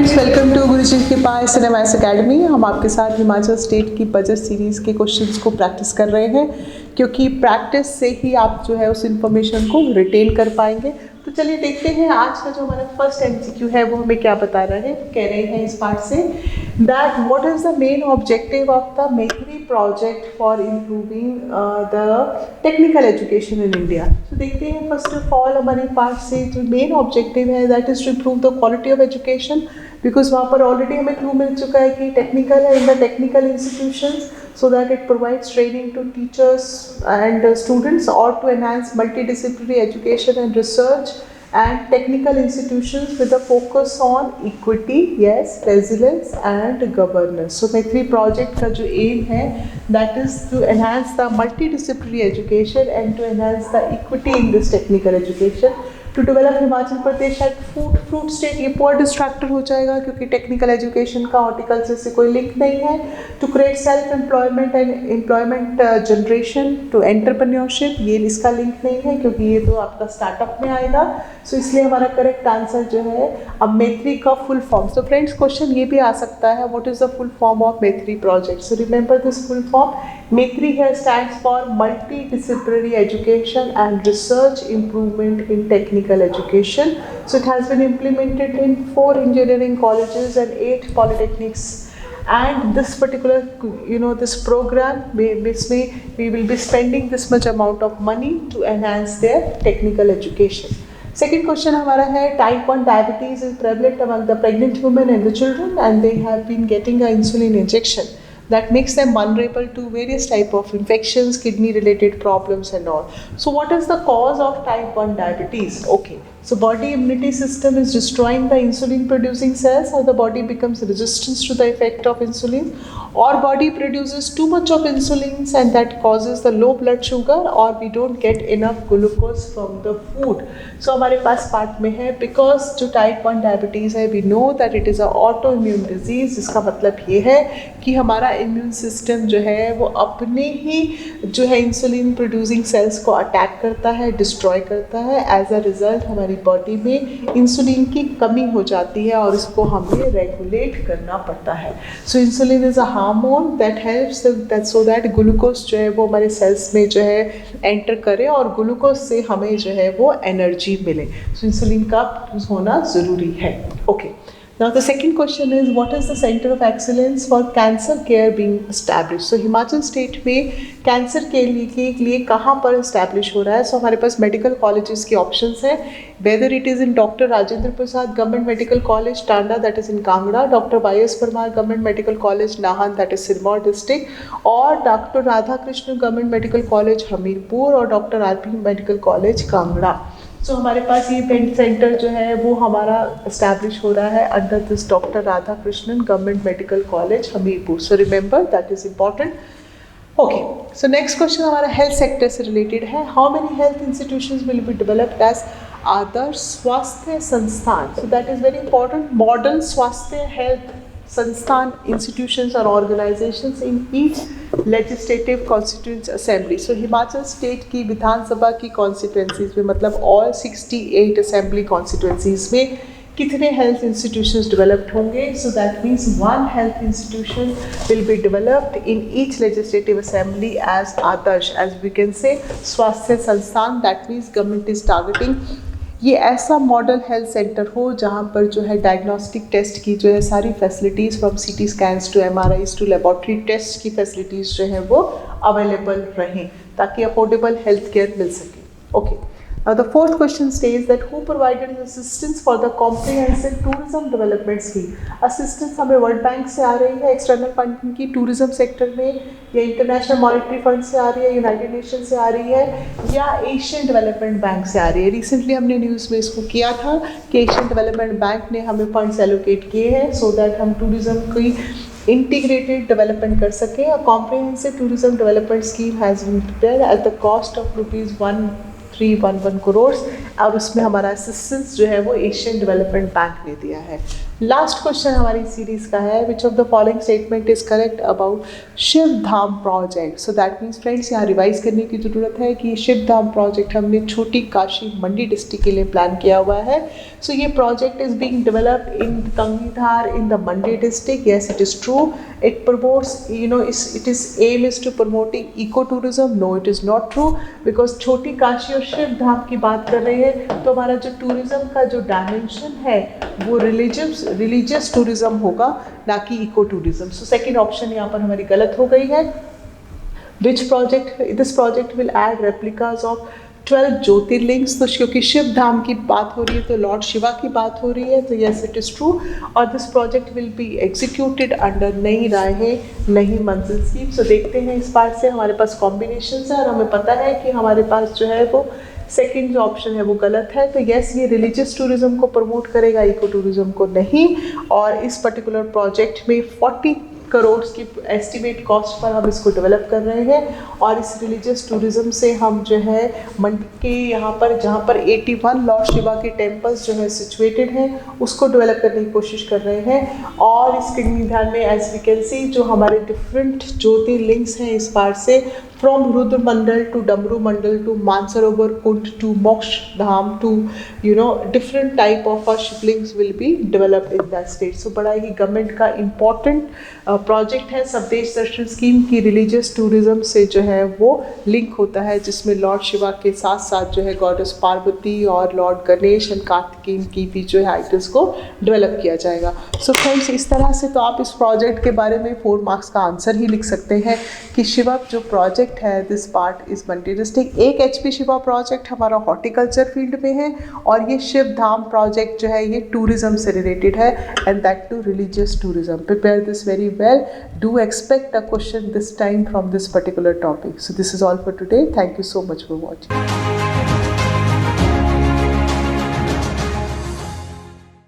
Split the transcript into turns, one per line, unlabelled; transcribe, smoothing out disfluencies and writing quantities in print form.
Friends, welcome to गुरुजी की पास cinemas academy. हम आपके साथ हिमाचल स्टेट की बजट सीरीज़ के क्वेश्चंस को प्रैक्टिस कर रहे हैं, क्योंकि प्रैक्टिस से ही आप जो है उस इंफॉर्मेशन को रिटेन कर पाएंगे। तो चलिए देखते हैं आज का जो हमारा फर्स्ट एमसीक्यू है वो हमें क्या बता रहा है। कह रहे हैं इस पार्ट से that what is the main objective of the Maitri project for improving the technical education in India. तो देखते हैं फर्स्ट ऑफ ऑल हमारे पार्ट से जो मेन ऑब्जेक्टिव है that is to improve the quality of education, because वहाँ पर already हमें क्लू मिल चुका है कि टेक्निकल है in the technical institutions, so that it provides training to teachers and students, or to enhance multidisciplinary education and research and technical institutions with a focus on equity, yes, resilience and governance. So मैत्री project का जो aim है that is to enhance the multidisciplinary education and to enhance the equity in this technical education. To develop Himachal Pradesh at fruit state, ये poor distractor हो जाएगा क्योंकि technical education का horticulture से कोई लिंक नहीं है। To create self employment and employment generation to entrepreneurship, ये इसका लिंक नहीं है क्योंकि ये तो आपका स्टार्टअप में आएगा। सो इसलिए हमारा करेक्ट आंसर जो है अब मैत्री का full form. So friends question ये भी आ सकता है what is the full form of Maitri project. So remember this full form, Maitri here stands for multidisciplinary education and research improvement in technical education. So it has been implemented in 4 engineering colleges and 8 polytechnics. And this particular, this program, basically we will be spending this much amount of money to enhance their technical education. Second question हमारा है type 1 diabetes is prevalent among the pregnant women and the children, and they have been getting an insulin injection that makes them vulnerable to various type of infections, kidney related problems and all. So what is the cause of type 1 diabetes? Okay, so body immunity system is destroying the insulin producing cells, or the body becomes resistant to the effect of insulin, or body produces too much of insulin and that causes the low blood sugar, or we don't get enough glucose from the food. So हमारे पास part में है because जो type 1 diabetes है we know that it is a autoimmune disease, जिसका मतलब ये है कि हमारा इम्यून सिस्टम जो है वो अपने ही जो है इंसुलिन प्रोड्यूसिंग सेल्स को अटैक करता है, डिस्ट्रॉय करता है। एज अ रिजल्ट हमारी बॉडी में इंसुलिन की कमी हो जाती है और इसको हमें रेगुलेट करना पड़ता है। So insulin is a hormone that helps that so that glucose जो है वो हमारे सेल्स में जो है एंटर करे और ग्लूकोज से हमें जो है वो एनर्जी मिले। सो इंसुलिन का होना ज़रूरी है। Okay, now the second question is what is the center of excellence for cancer care being established? So Himachal state में कैंसर के लिए कहाँ पर इस्टेब्लिश हो रहा है? सो हमारे पास मेडिकल कॉलेजेस की ऑप्शंस हैं, whether it is in doctor Rajendra Prasad government medical college Tanda that is in Kangra, doctor Y S. Parmar government medical college Nahan that is Sirmaur district, और doctor Radha Krishna government medical college Hamirpur, और doctor R P. Medical college Kangra. So हमारे पास ये pen centre जो है वो हमारा इस्टेब्लिश हो रहा है under this doctor Radha Krishnan government medical college Hamirpur. So remember that is important. Okay, so next question हमारा हेल्थ सेक्टर से रिलेटेड है। How many health institutions will be developed as Adarsh Swasthya Sansthan? So that is very important. Model Swasthya health Sansthan institutions or organizations in each legislative constituent assembly. So Himachal state की विधानसभा की constituencies में, मतलब all 68 assembly constituencies में कितने health institutions developed होंगे? So that means 1 health institution will be developed in each legislative assembly as आदर्श, as we can say स्वास्थ्य संस्थान। That means government is targeting ये ऐसा मॉडल हेल्थ सेंटर हो जहाँ पर जो है डायग्नोस्टिक टेस्ट की जो है सारी facilities from CT scans to MRIs to laboratory test की फैसिलिटीज़ जो है वो अवेलेबल रहें ताकि अफोर्डेबल हेल्थ केयर मिल सके। Okay, now the fourth question states that who provided assistance for the comprehensive tourism development scheme? Assistance हमें world bank से आ रही है एक्सटर्नल फंडिंग की टूरिज्म सेक्टर में, या इंटरनेशनल मॉनेटरी फंड से आ रही है, यूनाइटेड नेशन से आ रही है, या एशियन डेवलपमेंट बैंक से आ रही है। रिसेंटली हमने न्यूज़ में इसको किया था कि एशियन डेवलपमेंट बैंक ने हमें फंड्स एलोकेट किए हैं सो दैट हम टूरिज्म की इंटीग्रेटेड डेवलपमेंट कर सकें। A comprehensive tourism development scheme has been prepared at the cost of ₹1311 crore, और उसमें हमारा असिस्टेंस जो है वो एशियन डेवलपमेंट बैंक ने दिया है। लास्ट क्वेश्चन हमारी सीरीज का है, which of the following statement is correct about Shiv Dham project. So that means friends, यहाँ रिवाइज करने की ज़रूरत है कि शिव धाम प्रोजेक्ट हमने छोटी काशी मंडी डिस्ट्रिक्ट के लिए प्लान किया हुआ है। सो ये project is being developed in Kangidhar in the Mandi district. Yes, it is true. It promotes, it is aim is to promoting eco tourism. No, it is not true, because Chhoti Kashi और शिव धाम की बात कर रहे हैं तो हमारा जो टूरिज्म का जो डायमेंशन है वो रिलीजियस टूरिज्म होगा, ना कि eco tourism. So second option यहाँ पर हमारी गलत हो गई है। Which project, this project will add replicas of 12 ज्योतिर्लिंग्स। तो क्योंकि शिव धाम की बात हो रही है तो लॉर्ड शिवा की बात हो रही है, तो यस इट इज़ ट्रू। और this project will be executed under नई राहें नई मंजिल स्कीम। सो देखते हैं इस बार से हमारे पास कॉम्बिनेशन है और हमें पता है कि हमारे पास जो है वो सेकंड जो ऑप्शन है वो गलत है। तो यस, ये रिलीजियस टूरिज्म को प्रमोट करेगा, इको टूरिज्म को नहीं। और इस पर्टिकुलर प्रोजेक्ट में 40 करोड़ की एस्टिमेट कॉस्ट पर हम इसको डेवलप कर रहे हैं। और इस रिलीजियस टूरिज्म से हम जो है मंडी के यहाँ पर जहाँ पर 81 लॉर्ड शिवा के टेम्पल्स जो है सिचुएटेड हैं उसको डेवलप करने की कोशिश कर रहे हैं। और इसके ध्यान में एज वी कैन सी जो हमारे डिफरेंट ज्योतिर्लिंग्स हैं इस बार से, from Rudra Mandal to Damru Mandal to Mansarovar Kund to Moksha Dham to different type of शिवलिंग्स will be developed in that state. So बड़ा ही गवर्नमेंट का इम्पॉर्टेंट प्रोजेक्ट है स्वदेश दर्शन स्कीम की। रिलीजियस टूरिज्म से जो है वो लिंक होता है, जिसमें लॉर्ड शिवा के साथ साथ जो है गॉडेस पार्वती और लॉर्ड गणेश एंड कार्तिकेय की भी जो है आइटम्स को डेवलप किया जाएगा। सो फ्रेंड्स, इस तरह से तो आप इस प्रोजेक्ट के बारे में 4 मार्क्स का आंसर ही लिख सकते हैं कि शिवा जो प्रोजेक्ट है this part is Mandi district. एक HP शिवा प्रोजेक्ट हमारा हॉर्टिकल्चर फील्ड में है और ये शिव धाम प्रोजेक्ट जो है ये टूरिज्म से रिलेटेड है, and that too religious tourism. Prepare this very well. Do expect a question this time from this particular topic. So this is all for today. Thank you so much for watching.